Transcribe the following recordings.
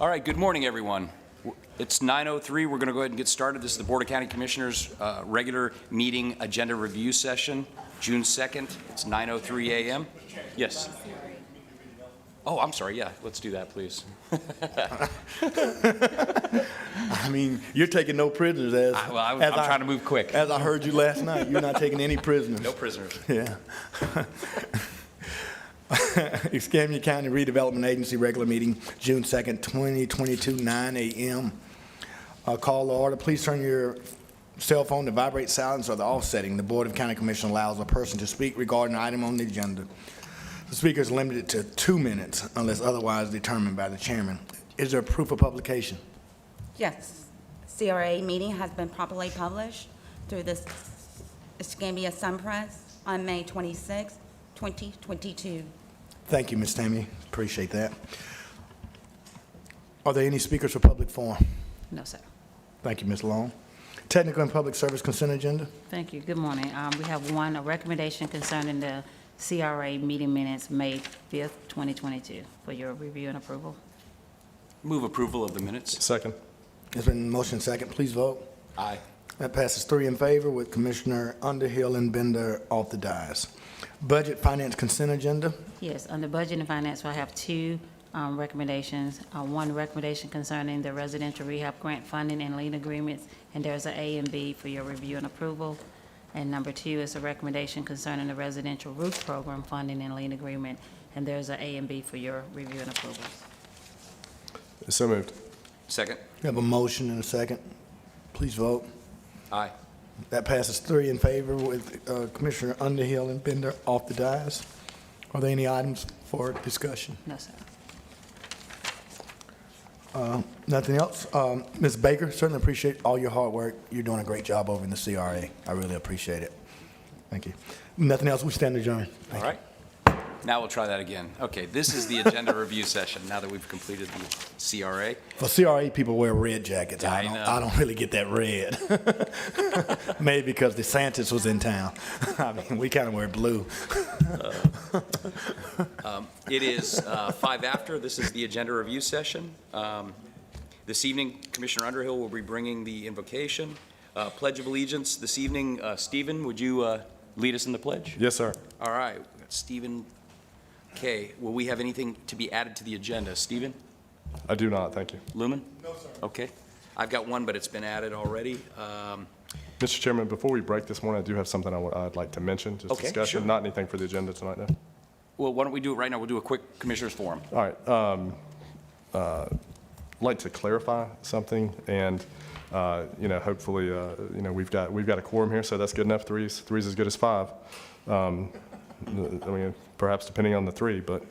All right, good morning, everyone. It's 9:03. We're going to go ahead and get started. This is the Board of County Commissioners regular meeting agenda review session, June 2nd. It's 9:03 a.m. Yes. Oh, I'm sorry. Yeah, let's do that, please. I mean, you're taking no prisoners I'm trying to move quick. As I heard you last night, you're not taking any prisoners. No prisoners. Yeah. Escambia County Redevelopment Agency regular meeting, June 2nd, 2022, 9 a.m. Call to order. Please turn your cell phone to vibrate silence or the off setting. The Board of County Commission allows a person to speak regarding an item on the agenda. The speaker is limited to 2 minutes unless otherwise determined by the chairman. Is there proof of publication? Yes. CRA meeting has been properly published through the Escambia Sun Press on May 26, 2022. Thank you, Ms. Tammy. Appreciate that. Are there any speakers for public forum? No, sir. Thank you, Ms. Long. Technical and public service consent agenda? Thank you. Good morning. We have a recommendation concerning the CRA meeting minutes, May 5th, 2022, for your review and approval. Move approval of the minutes. Second. There's been motion second. Please vote. Aye. That passes 3 in favor with Commissioner Underhill and Bender off the dais. Budget finance consent agenda? Yes, under budget and finance, I have two recommendations. One recommendation concerning the residential rehab grant funding and lien agreements, and there's an A and B for your review and approval. And number two is a recommendation concerning the residential roof program funding and lien agreement, and there's an A and B for your review and approval. So moved. Second. We have a motion and a second. Please vote. Aye. That passes 3 in favor with Commissioner Underhill and Bender off the dais. Are there any items for discussion? No, sir. Nothing else? Ms. Baker, certainly appreciate all your hard work. You're doing a great job over in the CRA. I really appreciate it. Thank you. Nothing else, we stand adjourned. All right. Now we'll try that again. Okay, this is the agenda review session, now that we've completed the CRA. For CRA, people wear red jackets. I know. I don't really get that red. Maybe because DeSantis was in town. I mean, we kind of wear blue. It is 5 after. This is the agenda review session. This evening, Commissioner Underhill will be bringing the invocation. Pledge of Allegiance this evening. Stephen, would you lead us in the pledge? Yes, sir. All right, we've got Stephen. Okay, will we have anything to be added to the agenda? Stephen? I do not, thank you. Lumen? No, sir. Okay. I've got one, but it's been added already. Mr. Chairman, before we break this morning, I do have something I'd like to mention, just Okay, discussion, sure. not anything for the agenda tonight, no. Well, why don't we do it right now? We'll do a quick Commissioners Forum. All right. I'd like to clarify something, and hopefully, we've got a quorum here, so that's good enough. Three's as good as 5. I mean, perhaps depending on the 3, but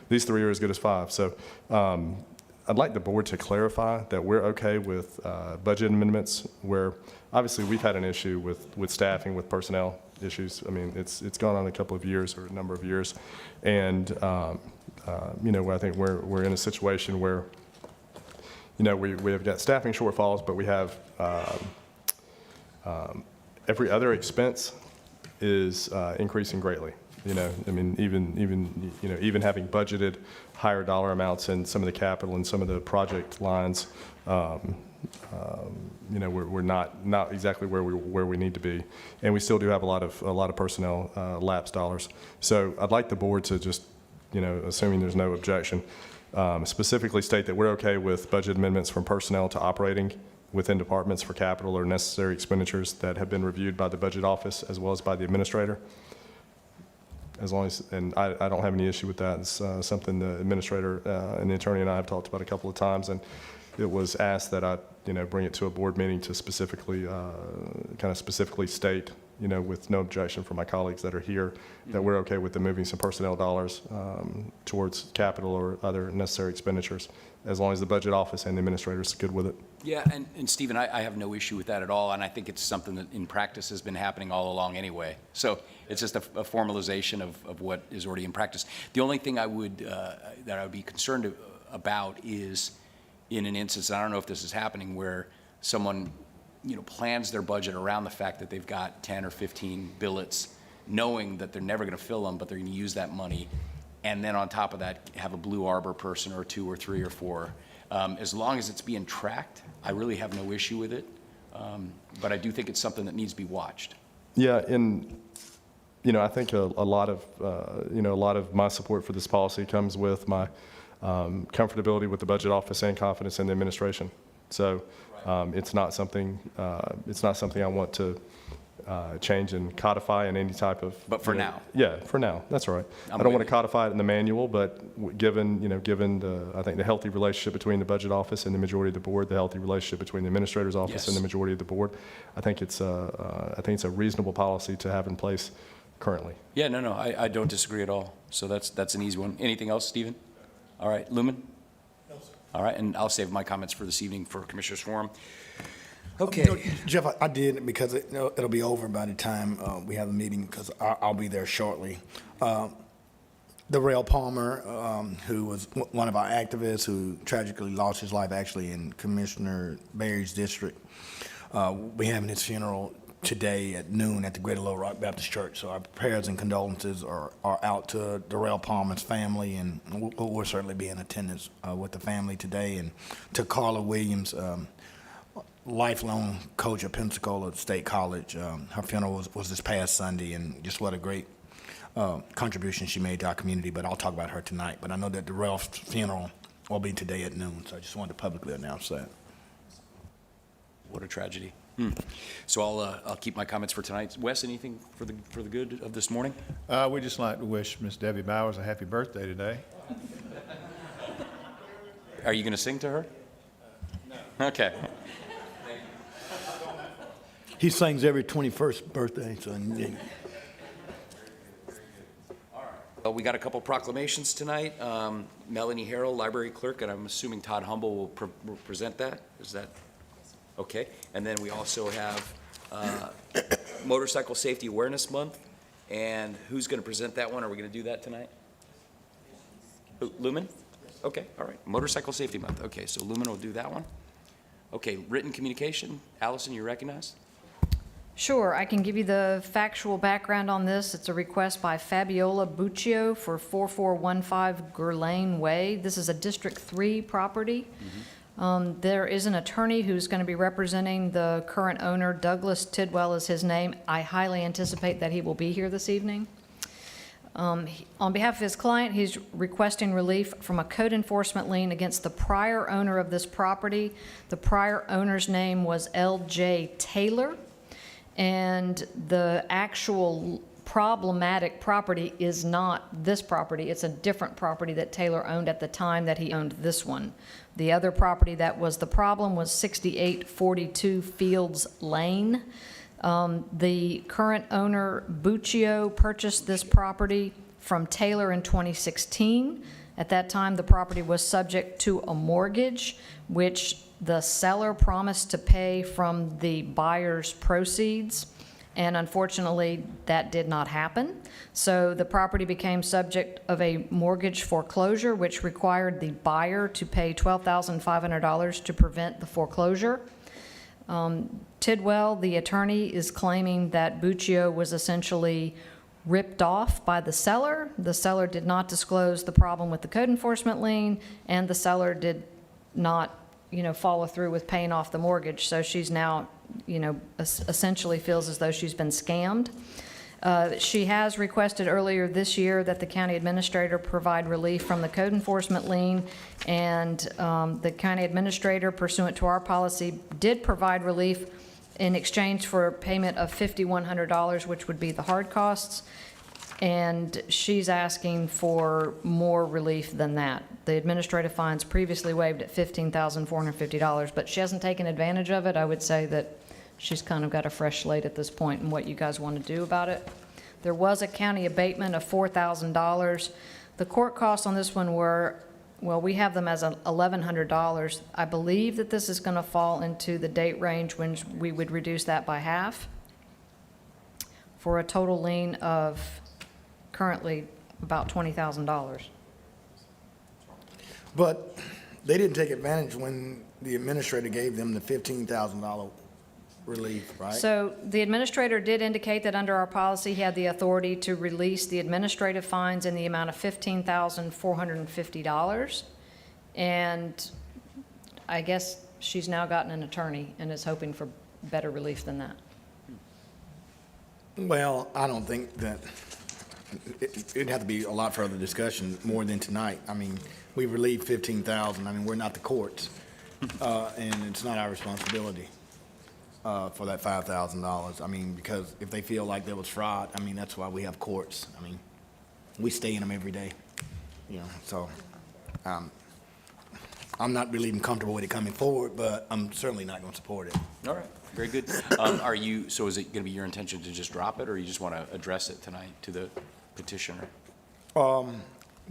these 3 are as good as 5. So I'd like the board to clarify that we're okay with budget amendments where obviously we've had an issue with staffing, with personnel issues. I mean, it's gone on a couple of years or a number of years. And, where I think we're in a situation where, we have got staffing shortfalls, but we have every other expense is increasing greatly. I mean, even having budgeted higher dollar amounts in some of the capital and some of the project lines, we're not exactly where we need to be, and we still do have a lot of personnel lapse dollars. So I'd like the board to just, assuming there's no objection, specifically state that we're okay with budget amendments from personnel to operating within departments for capital or necessary expenditures that have been reviewed by the budget office as well as by the administrator. As long as, and I don't have any issue with that. It's something the administrator and the attorney and I have talked about a couple of times, and it was asked that I, bring it to a board meeting to specifically, specifically state, with no objection from my colleagues that are here, that we're okay with the moving some personnel dollars towards capital or other necessary expenditures, as long as the budget office and the administrator is good with it. Yeah, and Stephen, I have no issue with that at all, and I think it's something that in practice has been happening all along anyway. So it's just a formalization of what is already in practice. The only thing I would that I would be concerned about is in an instance, and I don't know if this is happening, where someone plans their budget around the fact that they've got 10 or 15 billets, knowing that they're never going to fill them, but they're going to use that money, and then on top of that have a Blue Arbor person or 2 or 3 or 4. As long as it's being tracked, I really have no issue with it. But I do think it's something that needs to be watched. Yeah, and, I think a lot of, a lot of my support for this policy comes with my comfortability with the budget office and confidence in the administration. So it's not something I want to change and codify in any type of. But for now. Yeah, for now, that's right. I'm I don't want with to codify it in the manual, but given I think the healthy relationship between the budget office and the majority of the board, the healthy relationship between the administrator's office and the Yes. majority of the board, I think it's a reasonable policy to have in place currently. Yeah, no, I don't disagree at all. So that's an easy one. Anything else, Stephen? All right, Lumen? No, sir. All right, and I'll save my comments for this evening for Commissioners Forum. Okay. Jeff, I did, because it'll be over by the time we have the meeting, because I'll be there shortly. Darrell Palmer, who was one of our activists who tragically lost his life actually in Commissioner Barry's district, we're having his funeral today at noon at the Greater Little Rock Baptist Church. So our prayers and condolences are out to Darrell Palmer's family, and we'll certainly be in attendance with the family today. And to Carla Williams, lifelong coach at Pensacola State College. Her funeral was this past Sunday, and just what a great contribution she made to our community. But I'll talk about her tonight. But I know that Darrell's funeral will be today at noon, so I just wanted to publicly announce that. What a tragedy. So I'll keep my comments for tonight. Wes, anything for the good of this morning? We'd just like to wish Miss Debbie Bowers a happy birthday today. Are you going to sing to her? No. Okay. He sings every 21st birthday, so. Well, we got a couple proclamations tonight. Melanie Harrell, Library Clerk, and I'm assuming Todd Humble will present that. Is that okay? And then we also have Motorcycle Safety Awareness Month. And who's going to present that one? Are we going to do that tonight? Lumen? Okay, all right. Motorcycle Safety Month. Okay, so Lumen will do that one. Okay, written communication. Allison, you recognized? Sure, I can give you the factual background on this. It's a request by Fabiola Buccio for 4415 Gurlane Way. This is a District 3 property. There is an attorney who's going to be representing the current owner. Douglas Tidwell is his name. I highly anticipate that he will be here this evening. On behalf of his client, he's requesting relief from a code enforcement lien against the prior owner of this property. The prior owner's name was L.J. Taylor. And the actual problematic property is not this property. It's a different property that Taylor owned at the time that he owned this one. The other property that was the problem was 6842 Fields Lane. The current owner, Buccio, purchased this property from Taylor in 2016. At that time, the property was subject to a mortgage, which the seller promised to pay from the buyer's proceeds, and unfortunately, that did not happen. So the property became subject of a mortgage foreclosure, which required the buyer to pay $12,500 to prevent the foreclosure. Tidwell, the attorney, is claiming that Buccio was essentially ripped off by the seller. The seller did not disclose the problem with the code enforcement lien, and the seller did not follow through with paying off the mortgage. So she's now, essentially feels as though she's been scammed. She has requested earlier this year that the county administrator provide relief from the code enforcement lien, and the county administrator, pursuant to our policy, did provide relief in exchange for payment of $5,100, which would be the hard costs. And she's asking for more relief than that. The administrative fines previously waived at $15,450, but she hasn't taken advantage of it. I would say that she's kind of got a fresh slate at this point in what you guys want to do about it. There was a county abatement of $4,000. The court costs on this one were, well, we have them as $1,100. I believe that this is going to fall into the date range when we would reduce that by half for a total lien of currently about $20,000. But they didn't take advantage when the administrator gave them the $15,000 relief, right? So the administrator did indicate that under our policy, he had the authority to release the administrative fines in the amount of $15,450. And I guess she's now gotten an attorney and is hoping for better relief than that. Well, I don't think that, it'd have to be a lot further discussion, more than tonight. I mean, we relieved 15,000, I mean, we're not the courts, and it's not our responsibility for that $5,000. I mean, because if they feel like there was fraud, I mean, that's why we have courts. I mean, we stay in them every day, you know, so, I'm not really even comfortable with it coming forward, but I'm certainly not gonna support it. All right, very good. So is it going to be your intention to just drop it, or you just want to address it tonight to the petitioner?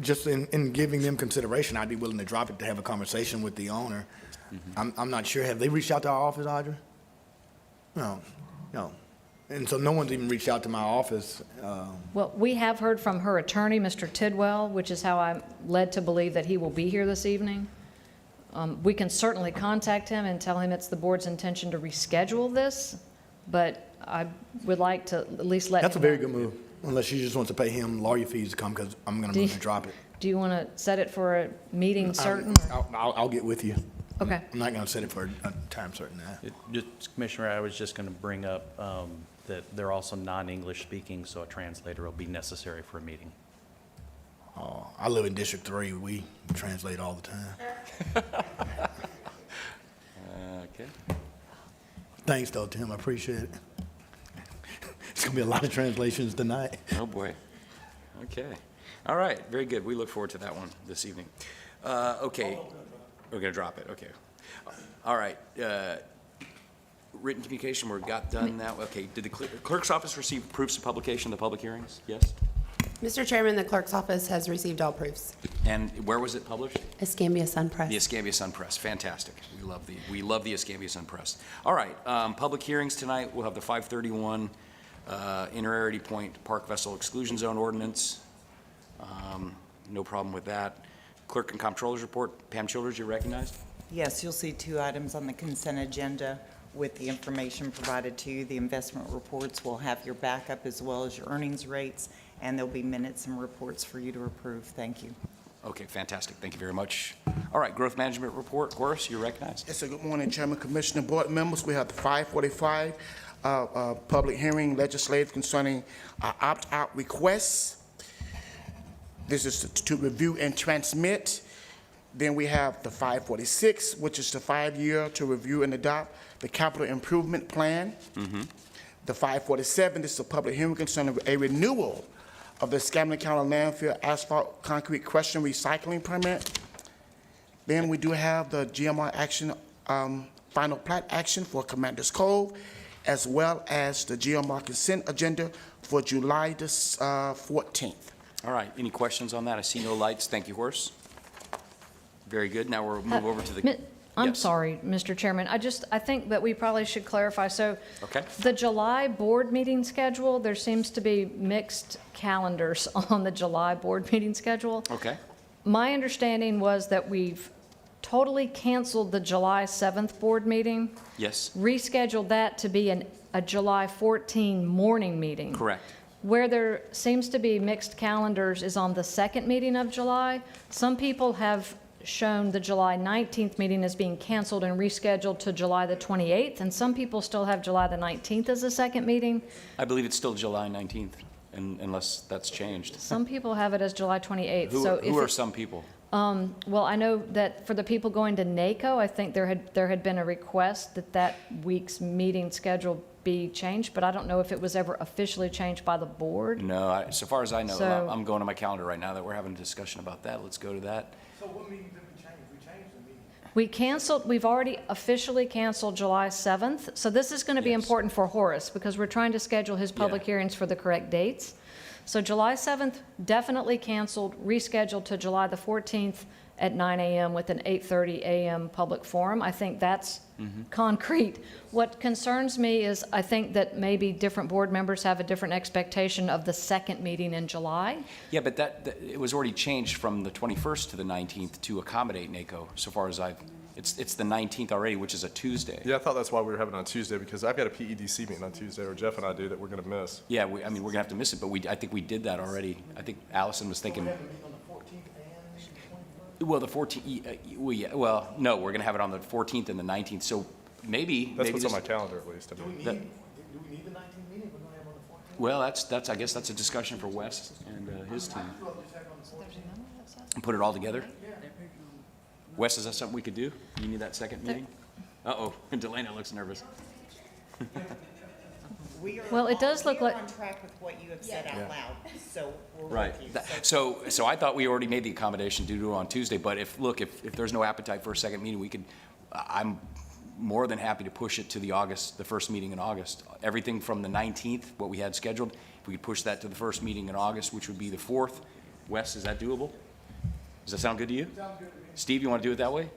Just in giving them consideration, I'd be willing to drop it to have a conversation with the owner. I'm not sure, have they reached out to our office, Audra? No. And so no one's even reached out to my office. Well, we have heard from her attorney, Mr. Tidwell, which is how I'm led to believe that he will be here this evening. We can certainly contact him and tell him it's the board's intention to reschedule this, but I would like to at least let him know. That's a very good move, unless she just wants to pay him lawyer fees to come, because I'm going to move to drop it. Do you want to set it for a meeting certain? I'll get with you. Okay. I'm not going to set it for a time certain. Commissioner, I was just going to bring up that they're also non-English speaking, so a translator will be necessary for a meeting. I live in District 3. We translate all the time. Okay. Thanks, though, Tim. I appreciate it. It's going to be a lot of translations tonight. Oh, boy. Okay. All right, very good. We look forward to that one this evening. Okay, we're going to drop it, okay. All right, written communication, we got done now. Okay, did the clerk's office receive proofs of publication of the public hearings? Yes? Mr. Chairman, the clerk's office has received all proofs. And where was it published? Escambia Sun Press. The Escambia Sun Press, fantastic. We love the Escambia Sun Press. All right, public hearings tonight, we'll have the 531 Inter-Arity Point Park Vessel Exclusion Zone Ordinance. No problem with that. Clerk and Comptroller's Report. Pam Childers, you're recognized. Yes, you'll see 2 items on the consent agenda with the information provided to you. The investment reports will have your backup as well as your earnings rates, and there'll be minutes and reports for you to approve. Thank you. Okay, fantastic. Thank you very much. All right, Growth Management Report. Horace, you're recognized. Yes, sir. Good morning, Chairman, Commissioner, Board members. We have the 545 public hearing legislative concerning opt-out requests. This is to review and transmit. Then we have the 546, which is the 5-year to review and adopt the capital improvement plan. The 547, this is a public hearing concerning a renewal of the Escambia County landfill asphalt concrete crushing recycling permit. Then we do have the GMR action, final plat action for Commander's Cove, as well as the GMR consent agenda for July the 14th. All right, any questions on that? I see no lights. Thank you, Horace. Very good. Now we'll move over to the... I'm Yes. sorry, Mr. Chairman. I think that we probably should clarify. So Okay. the July board meeting schedule, there seems to be mixed calendars on the July board meeting schedule. Okay. My understanding was that we've totally canceled the July 7th board meeting, Yes, rescheduled that to be a July 14 morning meeting. correct. Where there seems to be mixed calendars is on the second meeting of July. Some people have shown the July 19th meeting as being canceled and rescheduled to July the 28th, and some people still have July the 19th as a second meeting. I believe it's still July 19th, unless that's changed. Some people have it as July 28th. Who So if are it- some people? Well, I know that for the people going to NACO, I think there had been a request that week's meeting schedule be changed, but I don't know if it was ever officially changed by the board. No, so far as I know, So- I'm going to my calendar right now that we're having a discussion about that. Let's go to that. So what meeting did we change? We changed the meeting. We've already officially canceled July 7th, so this is going to be Yes. important for Horace, because we're trying to schedule his public Yeah. hearings for the correct dates. So July 7th, definitely canceled, rescheduled to July the 14th at 9 a.m. with an 8:30 a.m. public forum. I think that's concrete. What concerns me is I think that maybe different board members have a different expectation of the second meeting in July. Yeah, but it was already changed from the 21st to the 19th to accommodate NACO, so far as it's the 19th already, which is a Tuesday. Yeah, I thought that's why we were having it on Tuesday, because I've got a PEDC meeting on Tuesday, or Jeff and I do, that we're going to miss. Yeah, we're going to have to miss it, but I think we did that already. I think Allison was thinking, We have a meeting on the 14th and the 21st? Well, the 14th, well, no, we're going to have it on the 14th and the 19th, so maybe. That's maybe what's on this- my calendar, at least. I mean, That- Do we need the 19th meeting? We're going to have on the 14th? Well, I guess that's a discussion for Wes and his team. And put it all together? Wes, is that something we could do? You need that second meeting? Uh-oh, Delana looks nervous. Well, it does look like- We are on track with what you have said out loud, so we're Right. with you. So I thought we already made the accommodation due to it on Tuesday, but if there's no appetite for a second meeting, I'm more than happy to push it to the first meeting in August. Everything from the 19th, what we had scheduled, if we could push that to the first meeting in August, which would be the 4th. Wes, is that doable? Does that sound good to you? Sounds good to me. Steve, you want to do it that way?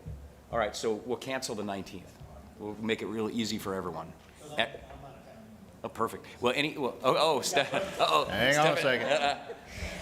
All right, so we'll cancel the 19th. We'll make it real easy for everyone. Oh, perfect. Well, uh-oh. Hang on a second.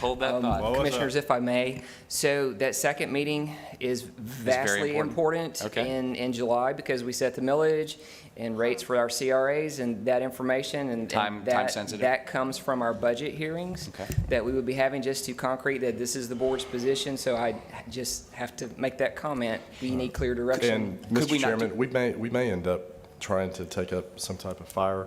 Hold that thought. Well, what's Commissioners, up? if I may, so that second meeting is vastly important. important Okay. in July because we set the millage and rates for our CRAs and that information and Time sensitive. that comes from our budget hearings Okay. that we would be having just to concrete that this is the board's position. So I just have to make that comment. We need clear direction. And Could we Mr. not Chairman, we may end up trying to take up some type of fire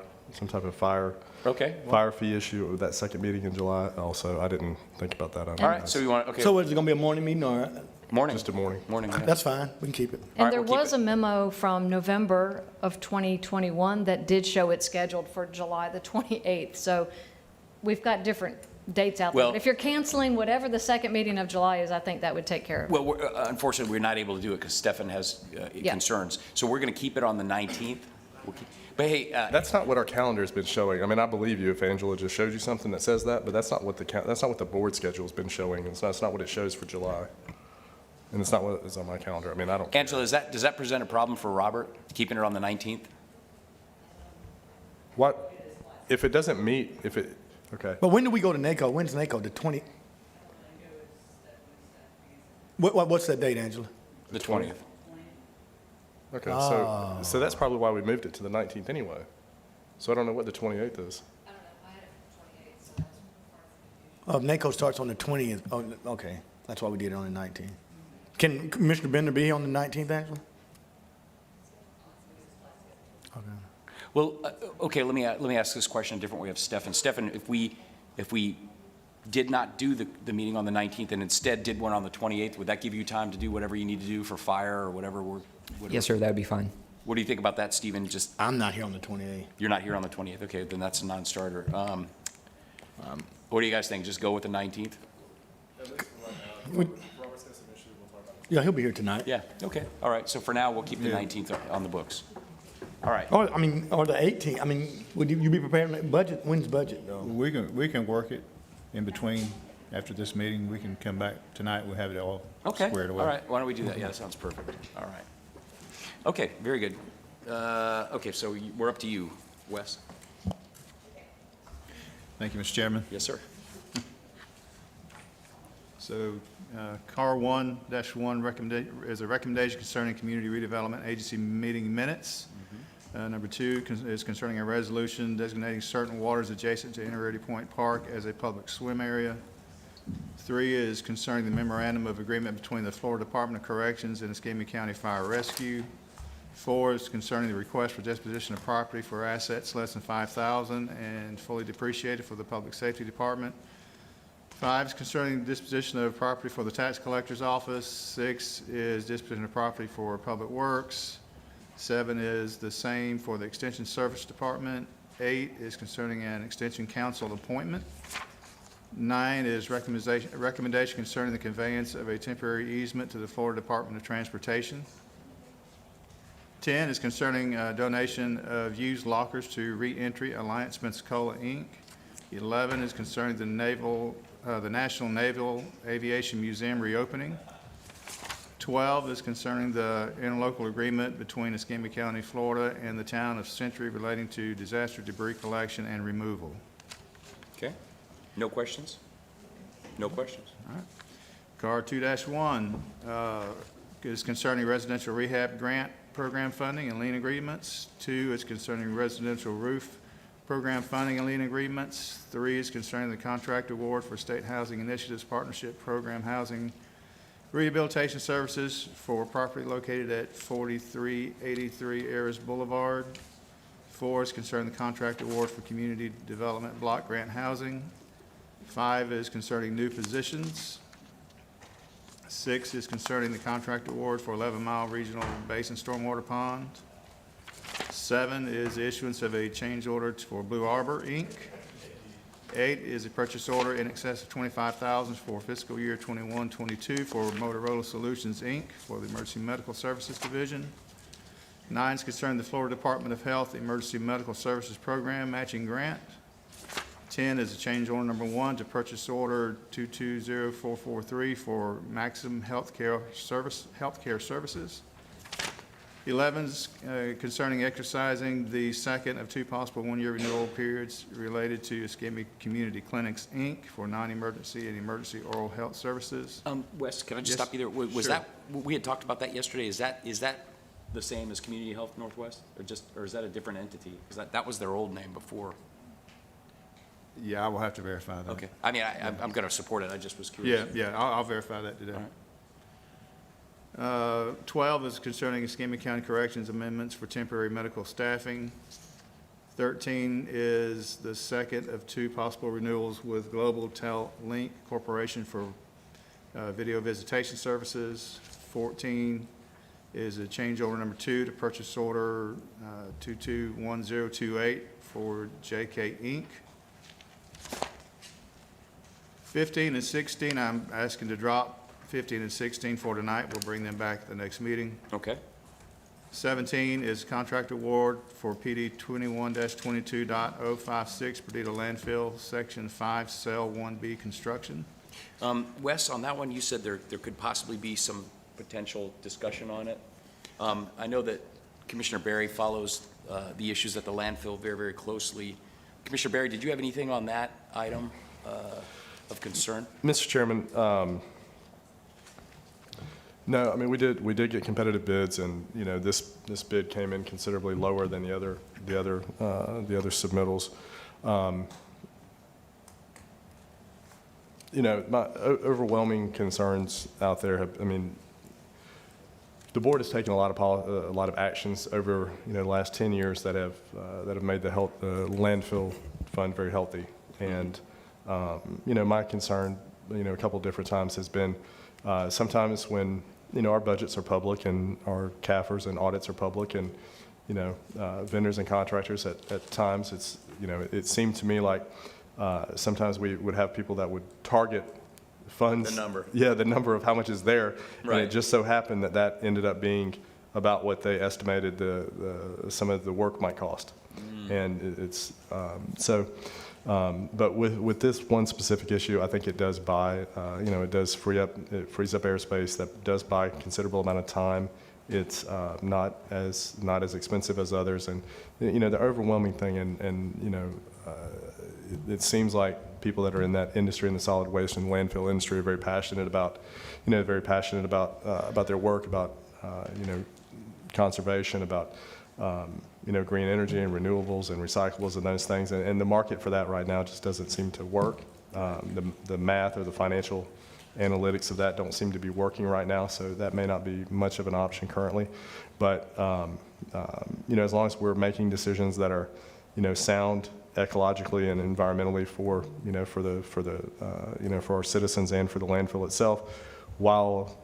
Okay. fire fee issue with that second meeting in July also. I didn't think about that. All right, so you want, okay, So is it going to be a morning meeting or? morning. Just a morning. Morning, yeah. That's fine. We can keep it. All And right, there we'll keep was it. a memo from November of 2021 that did show it scheduled for July the 28th. So we've got different dates out there. Well- But if you're canceling whatever the second meeting of July is, I think that would take care of it. Well, unfortunately, we're not able to do it because Stefan has Yeah. concerns. So we're going to keep it on the 19th. But hey, That's not what our calendar's been showing. I mean, I believe you if Angela just showed you something that says that, but that's not what the board schedule's been showing. It's not what it shows for July. And it's not what is on my calendar. I mean, I don't. Angela, does that present a problem for Robert, keeping it on the 19th? What, if it doesn't meet, okay. But when do we go to NACO? When's NACO? The 20? What's that date, Angela? The 20th. Okay, so that's probably why we moved it to the 19th anyway. So I don't know what the 28th is. NACO starts on the 20th. Oh, okay. That's why we did it on the 19th. Can Commissioner Bender be on the 19th, Angela? Okay. Well, okay, let me ask this question a different way of Stefan. Stefan, if we did not do the meeting on the 19th and instead did one on the 28th, would that give you time to do whatever you need to do for fire or whatever? Yes, sir, that would be fine. What do you think about that, Stephen? Just, I'm not here on the 28th. you're not here on the 20th. Okay, then that's a non-starter. What do you guys think? Just go with the 19th? Yeah, he'll be here tonight. Yeah, okay. All right, so for now, we'll keep the 19th on the books. All right. Or the 18th. I mean, would you be prepared to budget? When's budget, though? We can work it in between. After this meeting, we can come back tonight. We'll have it all Okay, squared away. all right, why don't we do that? Yeah, that sounds perfect. All right. Okay, very good. Okay, so we're up to you, Wes. Thank you, Mr. Chairman. Yes, sir. So, CAR 1-1 is a recommendation concerning Community Redevelopment Agency meeting minutes. Number 2 is concerning a resolution designating certain waters adjacent to Inner Ready Point Park as a public swim area. 3 is concerning the memorandum of agreement between the Florida Department of Corrections and Escambia County Fire Rescue. 4 is concerning the request for disposition of property for assets less than $5,000 and fully depreciated for the Public Safety Department. 5 is concerning disposition of property for the tax collector's office. 6 is disposition of property for Public Works. 7 is the same for the Extension Service Department. 8 is concerning an Extension Council appointment. 9 is recommendation concerning the conveyance of a temporary easement to the Florida Department of Transportation. 10 is concerning donation of used lockers to Reentry Alliance Pensacola, Inc. 11 is concerning the National Naval Aviation Museum reopening. 12 is concerning the interlocal agreement between Escambia County, Florida, and the town of Century relating to disaster debris collection and removal. Okay. No questions? No questions? CAR 2-1 is concerning residential rehab grant program funding and lien agreements. 2 is concerning residential roof program funding and lien agreements. 3 is concerning the contract award for State Housing Initiatives Partnership Program Housing Rehabilitation services for property located at 4383 Ayers Boulevard. 4 is concerning the contract award for community development block grant housing. 5 is concerning new positions. 6 is concerning the contract award for 11 Mile Regional Basin Stormwater Pond. 7 is the issuance of a change order for Blue Arbor, Inc. 8 is a purchase order in excess of $25,000 for fiscal year 21-22 for Motorola Solutions, Inc. for the Emergency Medical Services Division. 9 is concerning the Florida Department of Health Emergency Medical Services Program Matching Grant. 10 is a change order number 1 to purchase order 220443 for Maxim Healthcare Services. 11 is concerning exercising the second of 2 possible one-year renewal periods related to Escambia Community Clinics, Inc. for non-emergency and emergency oral health services. Wes, can I just Yes, stop you there? Was sure. that, we had talked about that yesterday. Is that the same as Community Health Northwest? Or is that a different entity? Because that was their old name before. Yeah, I will have to verify that. Okay. I mean, I'm going to support it. I just was Yeah, curious. I'll verify that today. All right. 12 is concerning Escambia County Corrections amendments for temporary medical staffing. 13 is the second of 2 possible renewals with Global Tel Link Corporation for video visitation services. 14 is a change order number 2 to purchase order 221028 for JK Inc. 15 and 16, I'm asking to drop 15 and 16 for tonight. We'll bring them back at the next meeting. Okay. 17 is contract award for PD 21-22.056 Perdita Landfill, Section 5, Cell 1B construction. Wes, on that one, you said there could possibly be some potential discussion on it. I know that Commissioner Berry follows the issues at the landfill very, very closely. Commissioner Berry, did you have anything on that item of concern? Mr. Chairman, no, I mean, we did get competitive bids, and, you know, this bid came in considerably lower than the other submittals. You know, my overwhelming concerns out there have, I mean, the board has taken a lot of actions over, you know, the last 10 years that have made the landfill fund very healthy. And, you know, my concern, you know, a couple different times has been sometimes when, you know, our budgets are public and our CAFRs and audits are public, and, you know, vendors and contractors at times, it's, you know, it seemed to me like sometimes we would have people that would target funds. The number. Yeah, the number of how much is there. Right. And it just so happened that ended up being about what they estimated some of the work might cost. And it's, but with this one specific issue, I think it does buy, you know, it frees up airspace that does buy a considerable amount of time. It's not as expensive as others. And, you know, the overwhelming thing, and you know, it seems like people that are in that industry, in the solid waste and landfill industry, are very passionate about, you know, about their work, about, you know, conservation, about, you know, green energy and renewables and recyclables and those things. And the market for that right now just doesn't seem to work. The math or the financial analytics of that don't seem to be working right now, so that may not be much of an option currently. But, you know, as long as we're making decisions that are, you know, sound ecologically and environmentally for, you know, for you know, for our citizens and for the landfill itself, while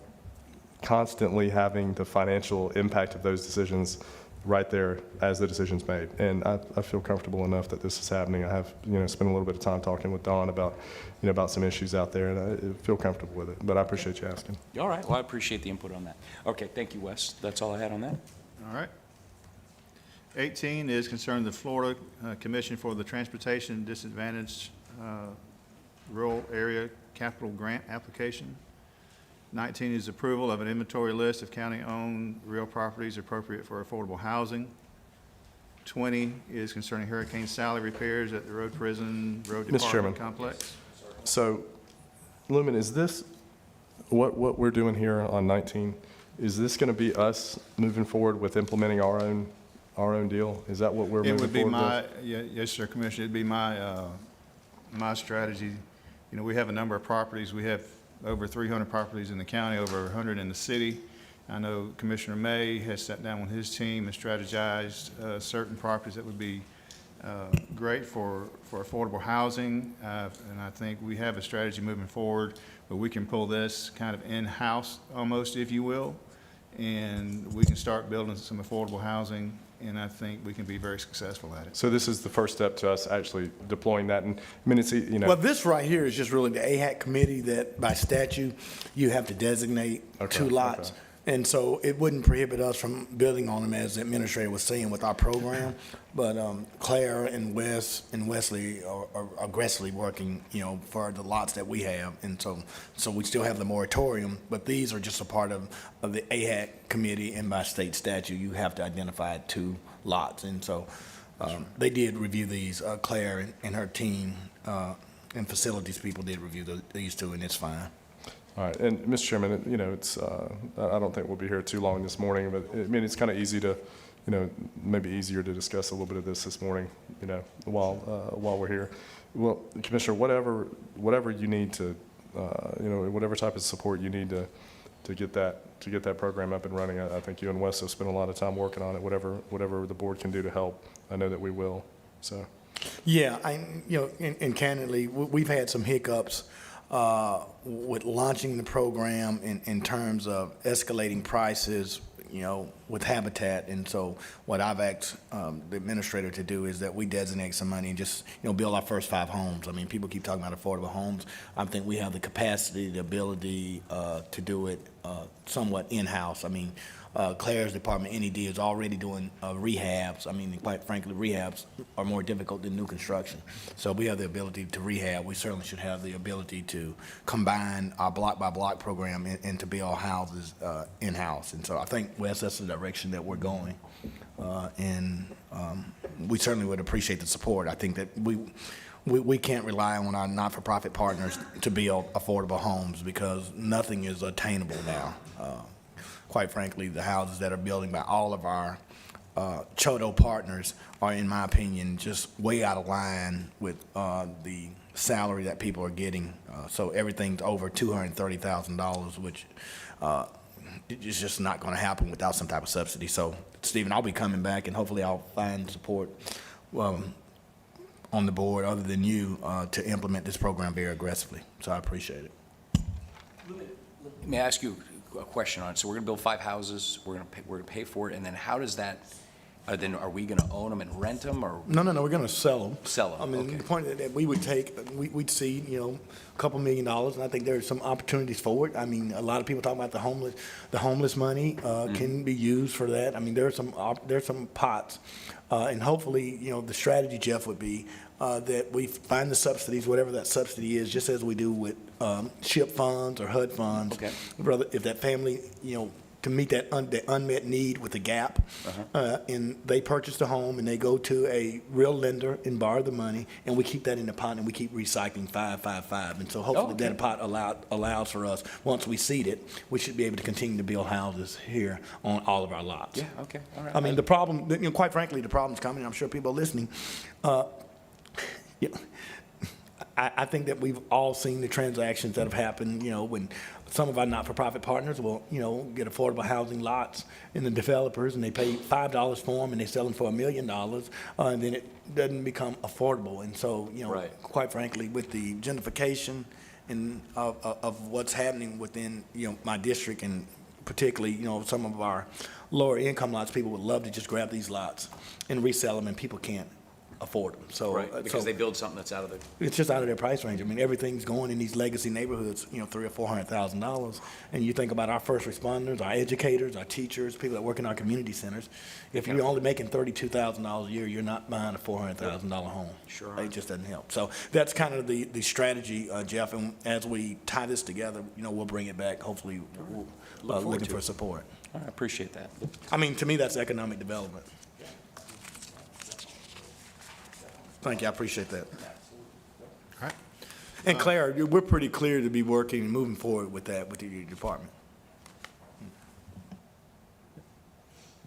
constantly having the financial impact of those decisions right there as the decision's made. And I feel comfortable enough that this is happening. I have, you know, spent a little bit of time talking with Don about, you know, about some issues out there, and I feel comfortable with it. But I appreciate you asking. All right. Well, I appreciate the input on that. Okay, thank you, Wes. That's all I had on that. All right. 18 is concerning the Florida Commission for the Transportation Disadvantaged Rural Area Capital Grant application. 19 is approval of an inventory list of county-owned real properties appropriate for affordable housing. 20 is concerning Hurricane Sally repairs at the Road Prison Road Mr. Chairman. Department complex. So, Lumen, is this, what we're doing here on 19, is this going to be us moving forward with implementing our own deal? Is that what we're It moving would be forward with? yes, sir, Commissioner, it'd be my strategy. You know, we have a number of properties. We have over 300 properties in the county, over 100 in the city. I know Commissioner May has sat down with his team and strategized certain properties that would be great for affordable housing. And I think we have a strategy moving forward where we can pull this kind of in-house almost, if you will, and we can start building some affordable housing, and I think we can be very successful at it. So this is the first step to us actually deploying that. And I mean, it's, you know. Well, this right here is just really the AHAC committee that by statute, you have to designate Okay, 2 lots. okay. And so it wouldn't prohibit us from building on them, as the administrator was saying, with our program. But Claire and Wes and Wesley are aggressively working, you know, for the lots that we have. And so we still have the moratorium, but these are just a part of the AHAC committee, and by state statute, you have to identify 2 lots. And so they did review these, Claire and her team and facilities people did review these 2, and it's fine. All right, and Mr. Chairman, you know, it's, I don't think we'll be here too long this morning, but I mean, it's kind of easy to, you know, maybe easier to discuss a little bit of this morning, you know, while we're here. Well, Commissioner, whatever you need to, you know, whatever type of support you need to get that program up and running, I think you and Wes have spent a lot of time working on it. Whatever the board can do to help, I know that we will. So. Yeah, you know, and candidly, we've had some hiccups with launching the program in terms of escalating prices, you know, with Habitat. And so what I've asked the administrator to do is that we designate some money and just, you know, build our first 5 homes. I mean, people keep talking about affordable homes. I think we have the capacity, the ability to do it somewhat in-house. I mean, Claire's department, NED, is already doing rehabs. I mean, quite frankly, rehabs are more difficult than new construction. So we have the ability to rehab. We certainly should have the ability to combine our block-by-block program and to build houses in-house. And so I think, Wes, that's the direction that we're going. And we certainly would appreciate the support. I think that we can't rely on our not-for-profit partners to build affordable homes because nothing is attainable now. Quite frankly, the houses that are building by all of our Chodo partners are, in my opinion, just way out of line with the salary that people are getting. So everything's over $230,000, which is just not going to happen without some type of subsidy. So, Stephen, I'll be coming back, and hopefully I'll find support on the board other than you to implement this program very aggressively. So I appreciate it. May I ask you a question on it? So we're going to build 5 houses, we're going to pay for it, and then how does that, then are we going to own them and rent them, or? No, we're going to sell them. Sell 'em, I mean, okay. the point that we would take, we'd see, you know, a couple $1 million, and I think there's some opportunities for it. I mean, a lot of people talk about the homeless money can be used for that. I mean, there's some pots, and hopefully, you know, the strategy, Jeff, would be that we find the subsidies, whatever that subsidy is, just as we do with SHIP funds or HUD funds. Okay. Brother, if that family, you know, to meet that unmet need with the gap, and they purchase the home and they go to a real lender and borrow the money, and we keep that in the pot and we keep recycling 5. And so hopefully okay. that pot allows for us, once we seed it, we should be able to continue to build houses here on all of our lots. Yeah, okay, all right. I mean, the problem, you know, quite frankly, the problem's coming, I'm sure people are listening. Yeah, I think that we've all seen the transactions that have happened, you know, when some of our not-for-profit partners will, you know, get affordable housing lots in the developers, and they pay $5 for them, and they sell them for $1 million, and then it doesn't become affordable. And so, you know, Right. quite frankly, with the gentrification and of what's happening within, you know, my district, and particularly, you know, some of our lower income lots, people would love to just grab these lots and resell them, and people can't afford them. So, Right, because they build something that's out of the, it's just out of their price range. I mean, everything's going in these legacy neighborhoods, you know, $300,000 or $400,000. And you think about our first responders, our educators, our teachers, people that work in our community centers. If you're only making $32,000 a year, you're not buying a $400,000 home. Sure. It just doesn't help. So that's kind of the strategy, Jeff. And as we tie this together, you know, we'll bring it back. Hopefully, we'll Look forward looking to for it. support. I appreciate that. I mean, to me, that's economic development. Thank you, I appreciate that. All right. And Claire, we're pretty clear to be working and moving forward with that with your department.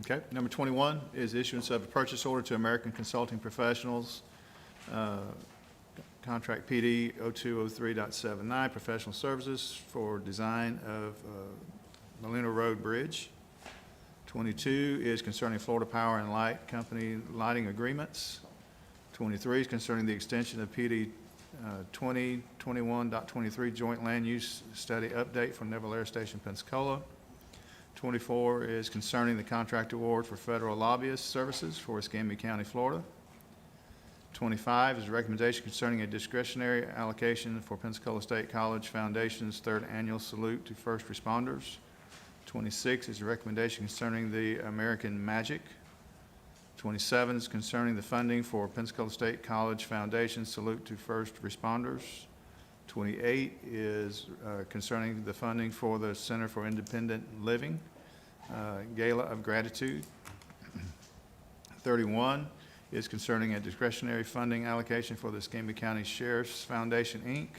Okay, number 21 is issuance of a purchase order to American Consulting Professionals contract PD 0203.79, professional services for design of Molina Road Bridge. 22 is concerning Florida Power and Light Company lighting agreements. 23 is concerning the extension of PD 2021.23 joint land use study update for Naval Air Station Pensacola. 24 is concerning the contract award for federal lobbyist services for Escambia County, Florida. 25 is a recommendation concerning a discretionary allocation for Pensacola State College Foundation's third annual salute to first responders. 26 is a recommendation concerning the American Magic. 27 is concerning the funding for Pensacola State College Foundation salute to first responders. 28 is concerning the funding for the Center for Independent Living Gala of Gratitude. 31 is concerning a discretionary funding allocation for the Escambia County Sheriff's Foundation, Inc.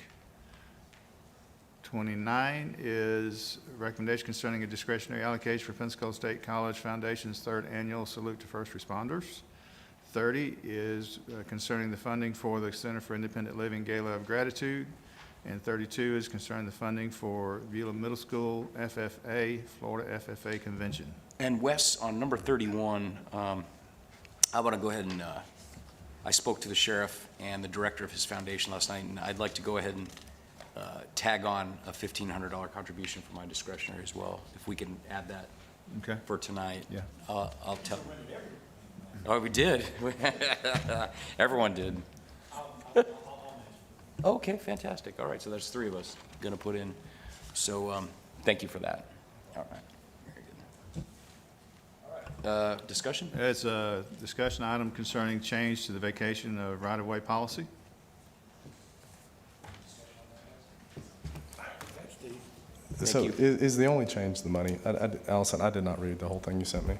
29 is a recommendation concerning a discretionary allocation for Pensacola State College Foundation's third annual salute to first responders. 30 is concerning the funding for the Center for Independent Living Gala of Gratitude. And 32 is concerning the funding for Beulah Middle School FFA, Florida FFA Convention. And Wes, on number 31, I want to go ahead and, I spoke to the sheriff and the director of his foundation last night, and I'd like to go ahead and tag on a $1,500 contribution for my discretionary as well, if we can add that Okay. for tonight. Yeah. I'll tell. Oh, we did. Everyone did. Okay, fantastic. All right, so there's 3 of us going to put in. So thank you for that. All right, very good. All right, discussion? It's a discussion item concerning change to the vacation right-of-way policy. So you. is the only change the money? Allison, I did not read the whole thing you sent me.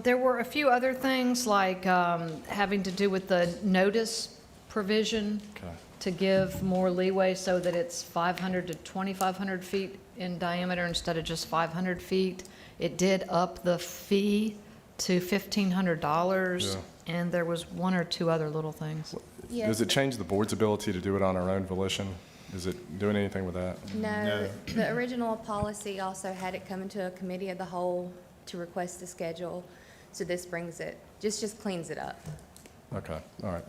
There were a few other things, like having to do with the notice provision Okay. to give more leeway so that it's 500 to 2,500 feet in diameter instead of just 500 feet. It did up the fee to $1,500, and there was 1 or 2 other little things. Does it change the board's ability to do it on our own volition? Is it doing anything with that? No. The original policy also had it come into a committee of the whole to request the schedule. So this brings it, just cleans it up. Okay, all right.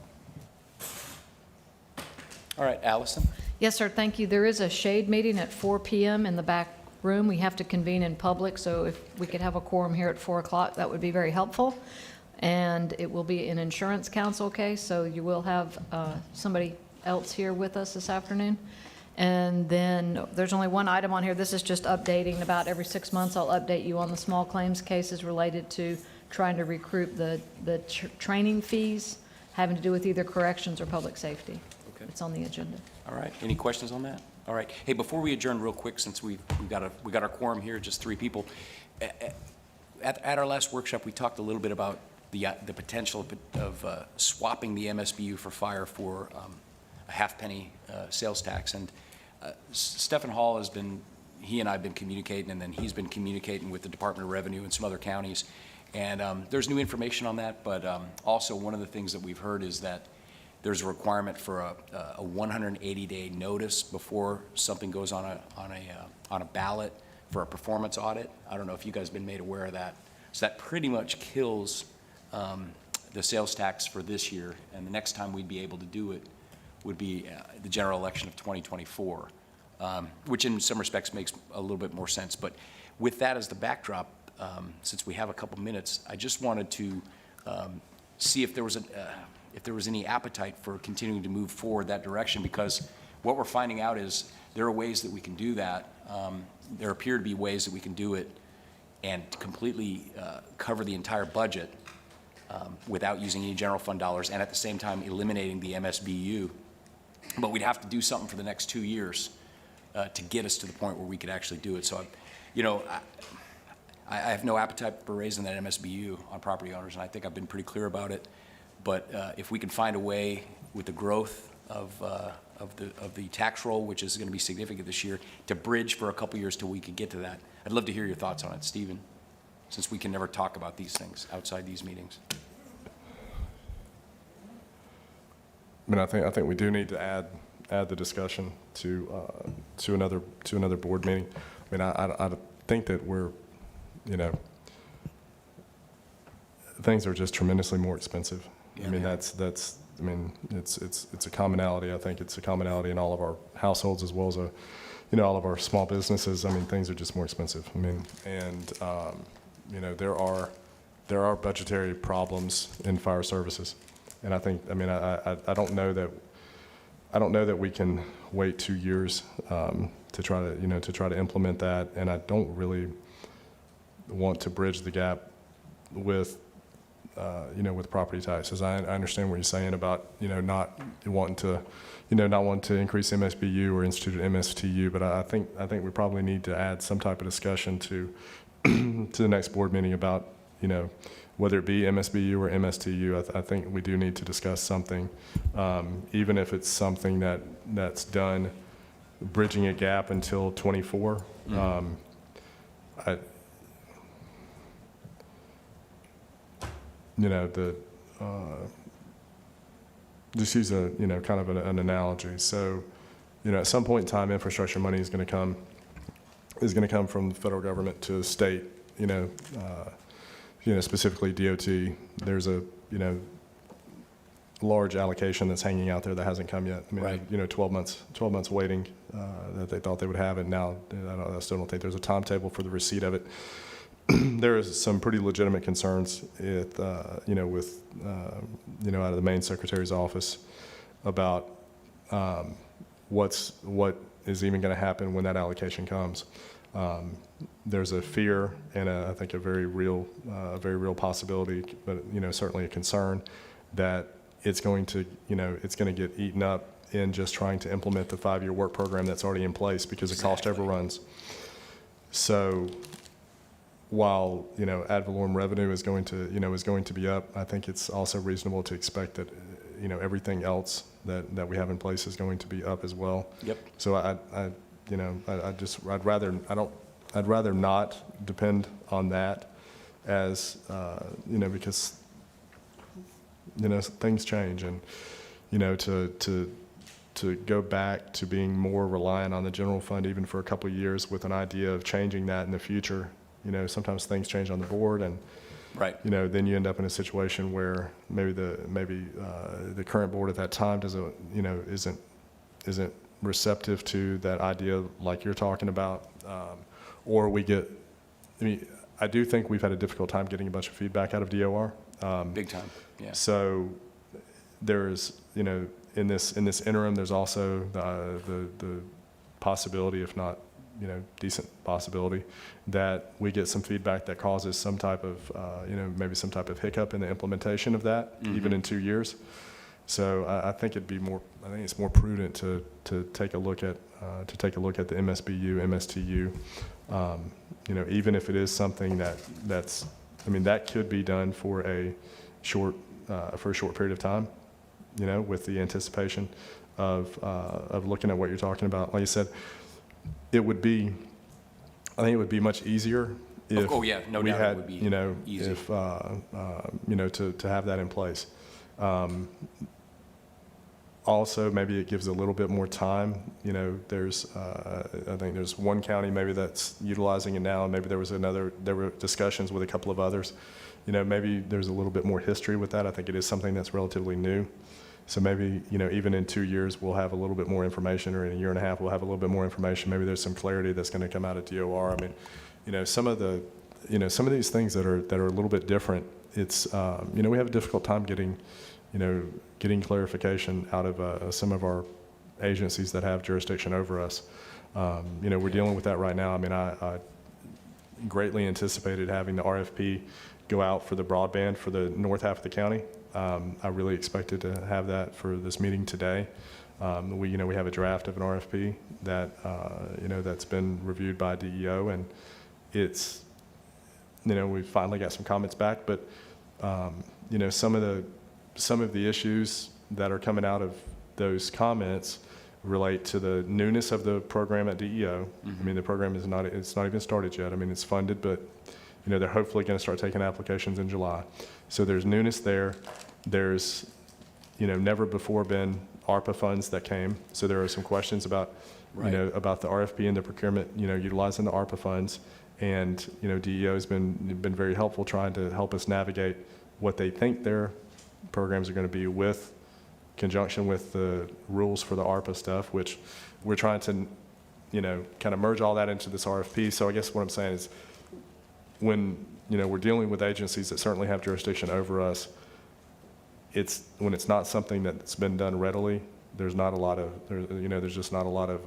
All right, Allison? Yes, sir, thank you. There is a shade meeting at 4 PM in the back room. We have to convene in public, so if we could have a quorum here at 4 o'clock, that would be very helpful. And it will be an insurance council case, so you will have somebody else here with us this afternoon. And then there's only one item on here. This is just updating. About every 6 months, I'll update you on the small claims cases related to trying to recruit the training fees having to do with either corrections or public safety. Okay. It's on the agenda. All right, any questions on that? All right, hey, before we adjourn real quick, since we got our quorum here, just 3 people. At our last workshop, we talked a little bit about the potential of swapping the MSBU for fire for a half-penny sales tax. And Stephen Hall he and I have been communicating, and then he's been communicating with the Department of Revenue and some other counties. And there's new information on that, but also one of the things that we've heard is that there's a requirement for a 180-day notice before something goes on a ballot for a performance audit. I don't know if you guys have been made aware of that. So that pretty much kills the sales tax for this year, and the next time we'd be able to do it would be the general election of 2024, which in some respects makes a little bit more sense. But with that as the backdrop, since we have a couple minutes, I just wanted to see if there was any appetite for continuing to move forward that direction, because what we're finding out is there are ways that we can do that. There appear to be ways that we can do it and completely cover the entire budget without using any general fund dollars, and at the same time eliminating the MSBU. But we'd have to do something for the next 2 years to get us to the point where we could actually do it. So, I have no appetite for raising that MSBU on property owners, and I think I've been pretty clear about it. But if we can find a way with the growth of the tax roll, which is going to be significant this year, to bridge for a couple years till we could get to that, I'd love to hear your thoughts on it, Stephen, since we can never talk about these things outside these meetings. mean, I think we do need to add the discussion to another board meeting. I mean, I think that we're, you know, things are just tremendously more expensive. I mean, that's, I mean, it's a commonality. I think it's a commonality in all of our households as well as you know, all of our small businesses. I mean, things are just more expensive. I mean, and, you know, there are budgetary problems in fire services. And I think, I mean, I don't know that we can wait 2 years to try to, you know, to try to implement that. And I don't really want to bridge the gap with, you know, with property taxes. I understand what you're saying about, you know, not wanting to increase MSBU or institute an MSTU, but I think we probably need to add some type of discussion to to the next board meeting about, you know, whether it be MSBU or MSTU. I think we do need to discuss something, even if it's something that's done bridging a gap until 24. You know, just use a, you know, kind of an analogy. So, you know, at some point in time, infrastructure money is going to come from the federal government to state, you know, specifically DOT. There's a, you know, large allocation that's hanging out there that hasn't come yet. I mean, Right. you know, 12 months waiting that they thought they would have it. Now, I still don't think there's a timetable for the receipt of it. There is some pretty legitimate concerns with, you know, out of the Maine Secretary's office about what is even going to happen when that allocation comes. There's a fear and I think a very real possibility, but, you know, certainly a concern that it's going to get eaten up in just trying to implement the 5-year work program that's already in place because the cost overruns. So, while, you know, ad valorem revenue is going to be up, I think it's also reasonable to expect that, you know, everything else that we have in place is going to be up as well. Yep. So I'd rather not depend on that as, you know, because, you know, things change, and, you know, to go back to being more reliant on the general fund even for a couple of years with an idea of changing that in the future. You know, sometimes things change on the board, and, Right. you know, then you end up in a situation where maybe the current board at that time isn't receptive to that idea like you're talking about, or we get. I mean, I do think we've had a difficult time getting a bunch of feedback out of DOR. Big time, yeah. So there's, you know, in this interim, there's also the possibility, if not, you know, decent possibility, that we get some feedback that causes some type of, you know, maybe some type of hiccup in the implementation of that, even in 2 years. So I think it's more prudent to take a look at the MSBU, MSTU, you know, even if it is something that's, I mean, that could be done for a short period of time, you know, with the anticipation of looking at what you're talking about. Like you said, I think it would be much easier if Oh, yeah, no we doubt it had, would be you know, easy. if, you know, to have that in place. Also, maybe it gives a little bit more time. You know, I think there's one county maybe that's utilizing it now, and maybe there were discussions with a couple of others. You know, maybe there's a little bit more history with that. I think it is something that's relatively new. So maybe, you know, even in 2 years, we'll have a little bit more information, or in a year and a half, we'll have a little bit more information. Maybe there's some clarity that's going to come out of DOR. I mean, you know, some of these things that are a little bit different, it's, you know, we have a difficult time getting clarification out of some of our agencies that have jurisdiction over us. You know, we're dealing with that right now. I mean, I greatly anticipated having the RFP go out for the broadband for the north half of the county. I really expected to have that for this meeting today. We have a draft of an RFP that, you know, that's been reviewed by DEO, and it's, you know, we've finally got some comments back, but, you know, some of the issues that are coming out of those comments relate to the newness of the program at DEO. I mean, the program it's not even started yet. I mean, it's funded, but, you know, they're hopefully going to start taking applications in July. So there's newness there. There's never before been ARPA funds that came. So there are some questions about, Right. about the RFP and the procurement, utilizing the ARPA funds. And, DEO has been very helpful trying to help us navigate what they think their programs are going to be with conjunction with the rules for the ARPA stuff, which we're trying to, kind of merge all that into this RFP. So I guess what I'm saying is when, we're dealing with agencies that certainly have jurisdiction over us, when it's not something that's been done readily, there's not a lot of, there's just not a lot of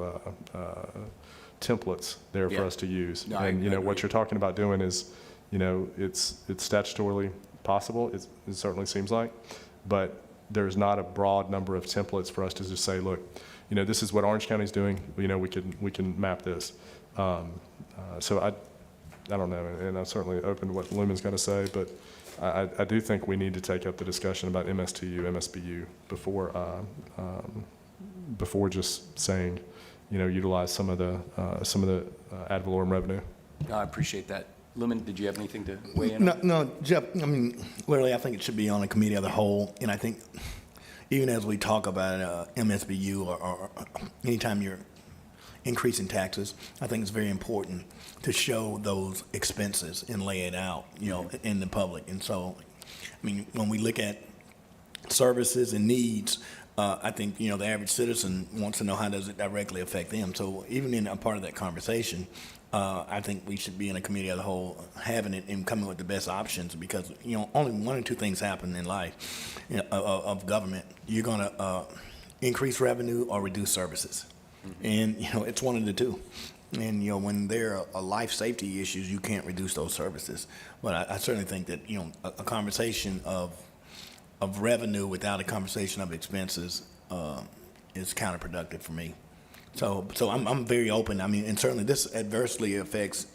templates there for Yeah. us to use. No, I And, what agree. you're talking about doing is, it's statutorily possible, it certainly seems like, but there's not a broad number of templates for us to just say, look, this is what Orange County's doing, we can map this. So I don't know, and I'm certainly open to what Lumen's going to say, but I do think we need to take up the discussion about MSTU, MSBU before just saying, utilize some of the ad valorem revenue. No, I appreciate that. Lumen, did you have anything to weigh in on? No, Jeff, I mean, literally, I think it should be on a committee of the whole, and I think even as we talk about MSBU or anytime you're increasing taxes, I think it's very important to show those expenses and lay it out, in the public. And so, I mean, when we look at services and needs, I think, the average citizen wants to know how does it directly affect them. So even in a part of that conversation, I think we should be in a committee of the whole having it and coming with the best options because, only one or two things happen in life of government. You're going to increase revenue or reduce services. And, it's one of the two. And, when there are life safety issues, you can't reduce those services. But I certainly think that, a conversation of revenue without a conversation of expenses is counterproductive for me. So I'm very open. I mean, and certainly this adversely affects,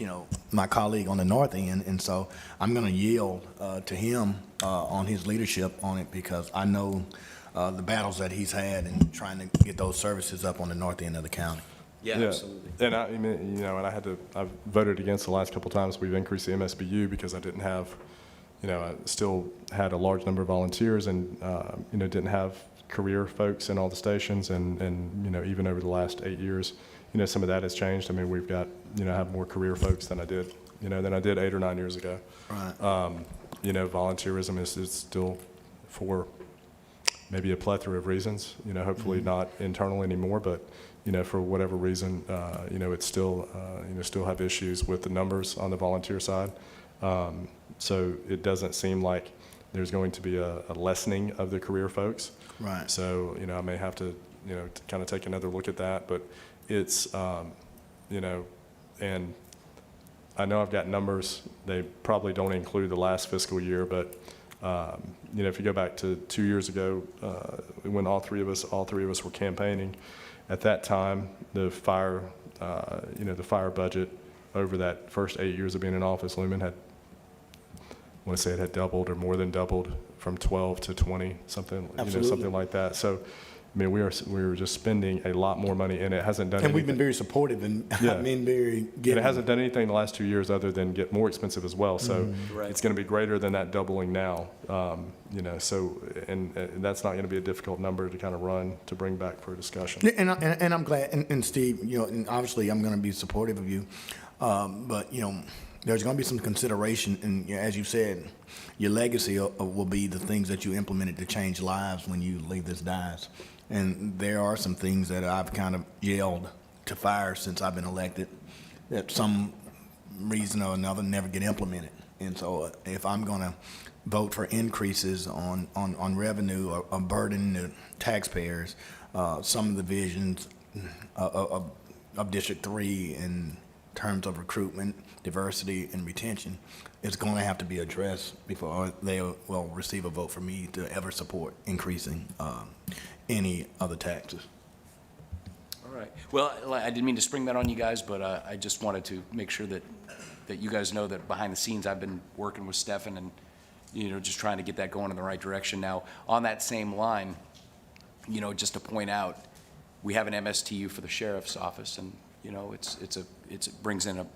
my colleague on the north end. And so I'm going to yield to him on his leadership on it because I know the battles that he's had in trying to get those services up on the north end of the county. Yeah, absolutely. And I voted against the last couple of times we've increased the MSBU because I didn't have, I still had a large number of volunteers and, didn't have career folks in all the stations and even over the last 8 years, some of that has changed. I mean, we've got, I have more career folks than I did 8 or 9 years ago. Right. Volunteerism is still for maybe a plethora of reasons, hopefully not internal anymore, but, for whatever reason, it's still, still have issues with the numbers on the volunteer side. So it doesn't seem like there's going to be a lessening of the career folks. Right. So, I may have to, to kind of take another look at that, but it's, and I know I've got numbers, they probably don't include the last fiscal year, but, if you go back to 2 years ago, when all three of us were campaigning, at that time, the fire budget over that first 8 years of being in office, Lumen had, I want to say it had doubled or more than doubled from 12 to 20, something, something like that. So, I mean, we were just spending a lot more money, and it hasn't done anything. And we've been very supportive and Yeah. been very And giving. it hasn't done anything in the last 2 years other than get more expensive as well. So Right. it's going to be greater than that doubling now. So, and that's not going to be a difficult number to kind of run to bring back for a discussion. And I'm glad, and Steve, and obviously I'm going to be supportive of you, but, there's going to be some consideration, and as you said, your legacy will be the things that you implemented to change lives when you leave this dais. And there are some things that I've kind of yelled to fire since I've been elected that some reason or another never get implemented. And so if I'm going to vote for increases on revenue or burden the taxpayers, some of the visions of District 3 in terms of recruitment, diversity, and retention is going to have to be addressed before they will receive a vote for me to ever support increasing any other taxes. All right. Well, I didn't mean to spring that on you guys, but I just wanted to make sure that you guys know that behind the scenes, I've been working with Stefan and, just trying to get that going in the right direction. Now, on that same line, just to point out, we have an MSTU for the sheriff's office, and, it brings in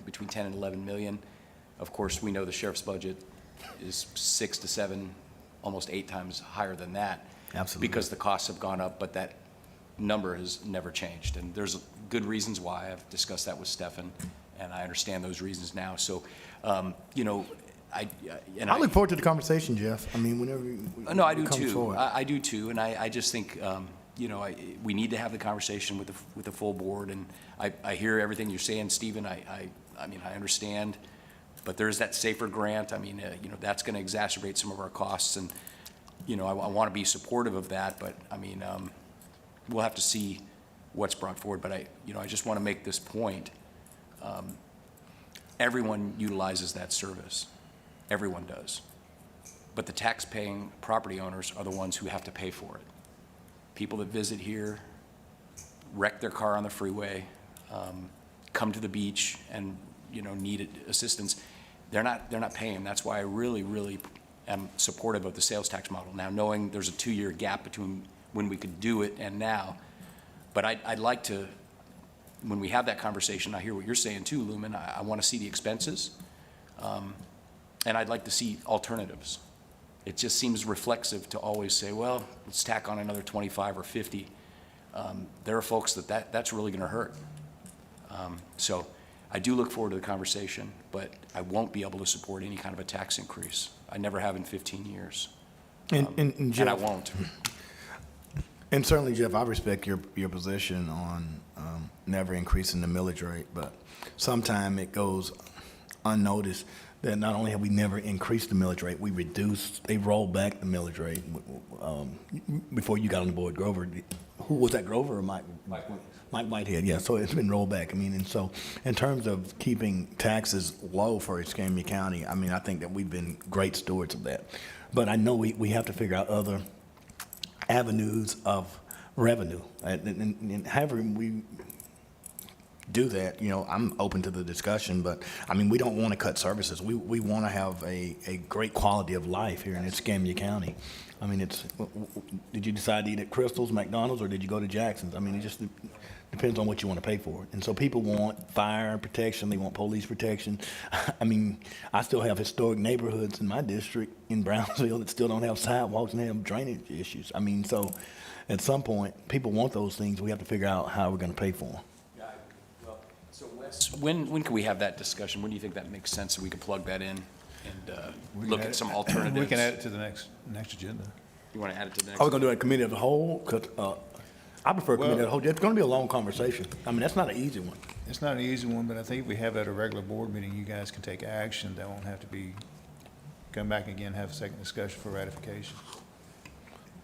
between 10 and 11 million. Of course, we know the sheriff's budget is 6 to 7, almost 8 times higher than that. Absolutely. Because the costs have gone up, but that number has never changed. And there's good reasons why. I've discussed that with Stefan, and I understand those reasons now. So, you know, I look forward to the conversation, Jeff. I mean, whenever No, I do it comes too. forward. I do too, and I just think, you know, we need to have the conversation with the full board, and I hear everything you're saying, Stephen. I mean, I understand, but there's that SAFER grant. I mean, you know, that's going to exacerbate some of our costs, and, you know, I want to be supportive of that, but, I mean, we'll have to see what's brought forward, but you know, I just want to make this point. Everyone utilizes that service. Everyone does. But the tax-paying property owners are the ones who have to pay for it. People that visit here, wreck their car on the freeway, come to the beach and, you know, need assistance, they're not paying. That's why I really, really am supportive of the sales tax model. Now, knowing there's a 2-year gap between when we could do it and now, but I'd like to, when we have that conversation, I hear what you're saying too, Lumen. I want to see the expenses, and I'd like to see alternatives. It just seems reflexive to always say, well, let's tack on another 25 or 50. There are folks that's really going to hurt. So I do look forward to the conversation, but I won't be able to support any kind of a tax increase. I never have in 15 years. And And I Jeff, won't. and certainly, Jeff, I respect your position on never increasing the millage rate, but sometime it goes unnoticed that not only have we never increased the millage rate, they rolled back the millage rate before you got on the board. Grover, who was that, Grover or Mike? Mike Whitehead, yeah, so it's been rolled back. I mean, and so in terms of keeping taxes low for Escambia County, I mean, I think that we've been great stewards of that. But I know we have to figure out other avenues of revenue. And however we do that, you know, I'm open to the discussion, but I mean, we don't want to cut services. We want to have a great quality of life here in Escambia County. I mean, did you decide to eat at Crystal's, McDonald's, or did you go to Jackson's? I mean, it just depends on what you want to pay for. And so people want fire protection, they want police protection. I mean, I still have historic neighborhoods in my district in Brownsville that still don't have sidewalks and have drainage issues. I mean, so at some point, people want those things. We have to figure out how we're going to pay for them. So Wes, when can we have that discussion? When do you think that makes sense so we can plug that in and look at some alternatives? We can add it to the next agenda. You want to add it to the next? Are we going to do a committee of the whole? 'Cause, I prefer committee of the whole. It's going to be a long conversation. I mean, that's not an easy one. It's not an easy one, but I think if we have it at a regular board meeting, you guys can take action. That won't have to be, come back again, have a second discussion for ratification.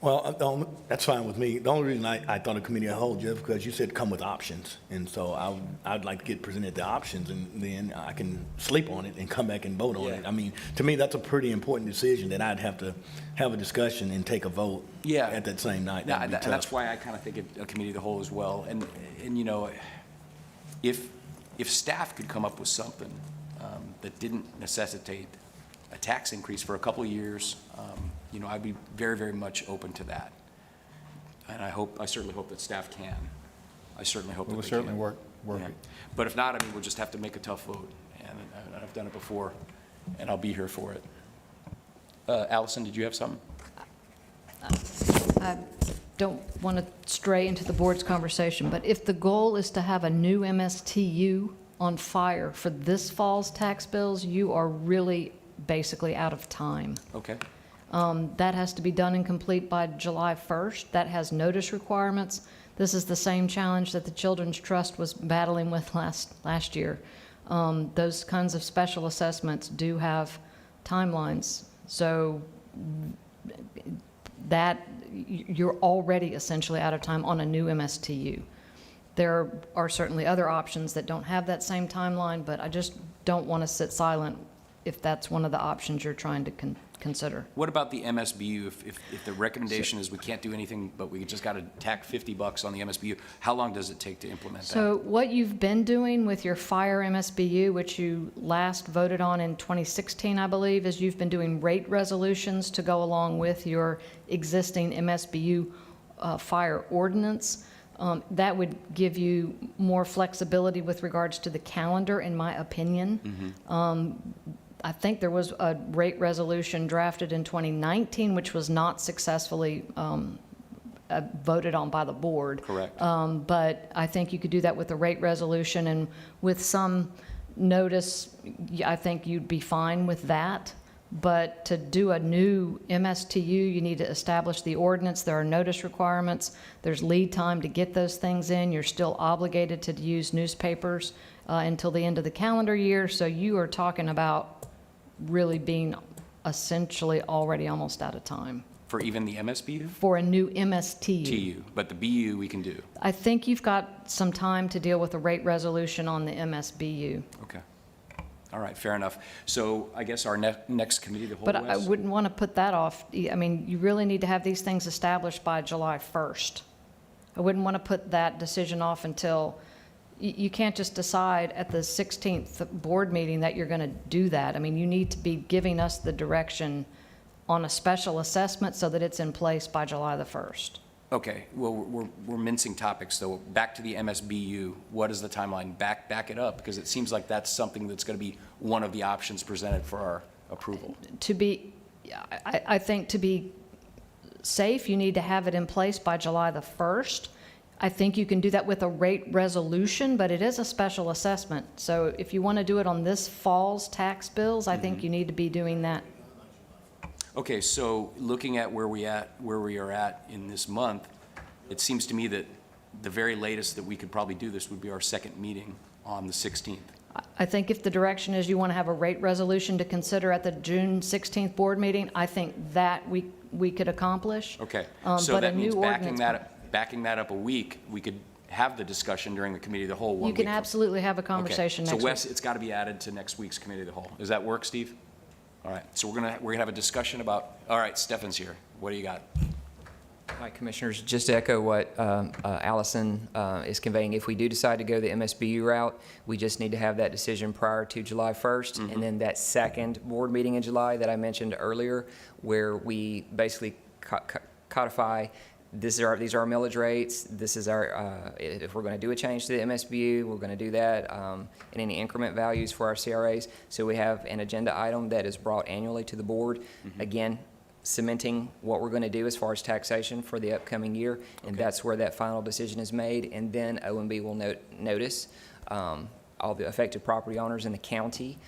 Well, that's fine with me. The only reason I thought a committee of the whole, Jeff, because you said come with options. And so I'd like to get presented the options, and then I can sleep on it and come back and vote on it. I mean, to me, that's a pretty important decision that I'd have to have a discussion and take a vote at that same night. Yeah, That'd be and tough. that's why I kind of think a committee of the whole as well. And you know, if staff could come up with something that didn't necessitate a tax increase for a couple of years, you know, I'd be very, very much open to that. And I certainly hope that staff can. I certainly hope that We'll they certainly can. work Yeah. it. But if not, I mean, we'll just have to make a tough vote, and I've done it before, and I'll be here for it. Allison, did you have something? I don't want to stray into the board's conversation, but if the goal is to have a new MSTU on fire for this fall's tax bills, you are really basically out of time. Okay. That has to be done and complete by July 1st. That has notice requirements. This is the same challenge that the Children's Trust was battling with last year. Those kinds of special assessments do have timelines. So that you're already essentially out of time on a new MSTU. There are certainly other options that don't have that same timeline, but I just don't want to sit silent if that's one of the options you're trying to consider. What about the MSBU? If the recommendation is we can't do anything, but we just got to tack $50 on the MSBU, how long does it take to implement that? So what you've been doing with your fire MSBU, which you last voted on in 2016, I believe, is you've been doing rate resolutions to go along with your existing MSBU fire ordinance. That would give you more flexibility with regards to the calendar, in my opinion. I think there was a rate resolution drafted in 2019, which was not successfully voted on by the board. Correct. But I think you could do that with a rate resolution, and with some notice, I think you'd be fine with that. But to do a new MSTU, you need to establish the ordinance. There are notice requirements. There's lead time to get those things in. You're still obligated to use newspapers until the end of the calendar year. So you are talking about really being essentially already almost out of time For even the MSBU? for a new MSTU. TU, but the BU we can do. I think you've got some time to deal with a rate resolution on the MSBU. Okay. All right, fair enough. So I guess our next committee, the whole But I West? wouldn't want to put that off. I mean, you really need to have these things established by July 1st. I wouldn't want to put that decision off until, you can't just decide at the 16th board meeting that you're going to do that. I mean, you need to be giving us the direction on a special assessment so that it's in place by July the 1st. Okay, well, we're mincing topics, though. Back to the MSBU, what is the timeline? Back it up, because it seems like that's something that's going to be one of the options presented for our approval. To be, I think to be safe, you need to have it in place by July the 1st. I think you can do that with a rate resolution, but it is a special assessment. So if you want to do it on this fall's tax bills, I think you need to be doing that. Okay, so looking at where we are at in this month, it seems to me that the very latest that we could probably do this would be our second meeting on the 16th. I think if the direction is you want to have a rate resolution to consider at the June 16th board meeting, I think that we could accomplish. Okay, so But a that means new backing ordinance- that up a week, we could have the discussion during the committee of the whole 1 You week. can absolutely have a conversation Okay, next so week. Wes, it's got to be added to next week's committee of the whole. Does that work, Steve? All right, so we're gonna have a discussion about, all right, Stefan's here. What do you got? Hi, Commissioners. Just to echo what Allison is conveying, if we do decide to go the MSBU route, we just need to have that decision prior to July 1st. And then that second board meeting in July that I mentioned earlier, where we basically codify, these are our millage rates, this is our, if we're going to do a change to the MSBU, we're going to do that, and any increment values for our CRAs. So we have an agenda item that is brought annually to the board. Again, cementing what we're going to do as far as taxation for the upcoming year, and that's where that final decision is made. And then OMB will notice all the affected property owners in the county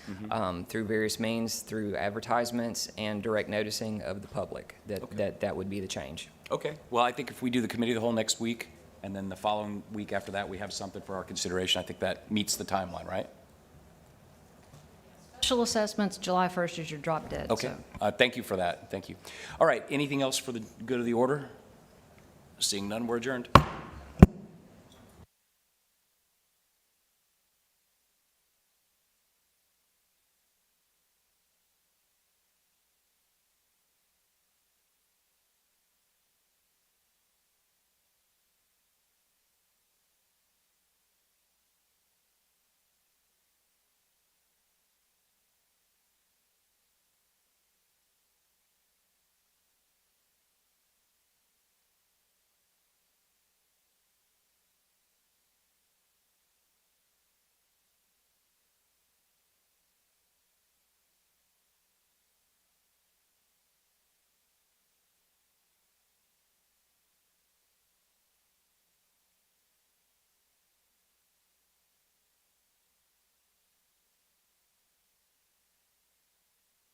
through various means, through advertisements and direct noticing of the public, that would be the change. Okay, well, I think if we do the committee of the whole next week, and then the following week after that, we have something for our consideration, I think that meets the timeline, right? Special assessments, July 1st is your drop dead. Okay, so. thank you for that, thank you. All right, anything else for the good of the order? Seeing none, we're adjourned.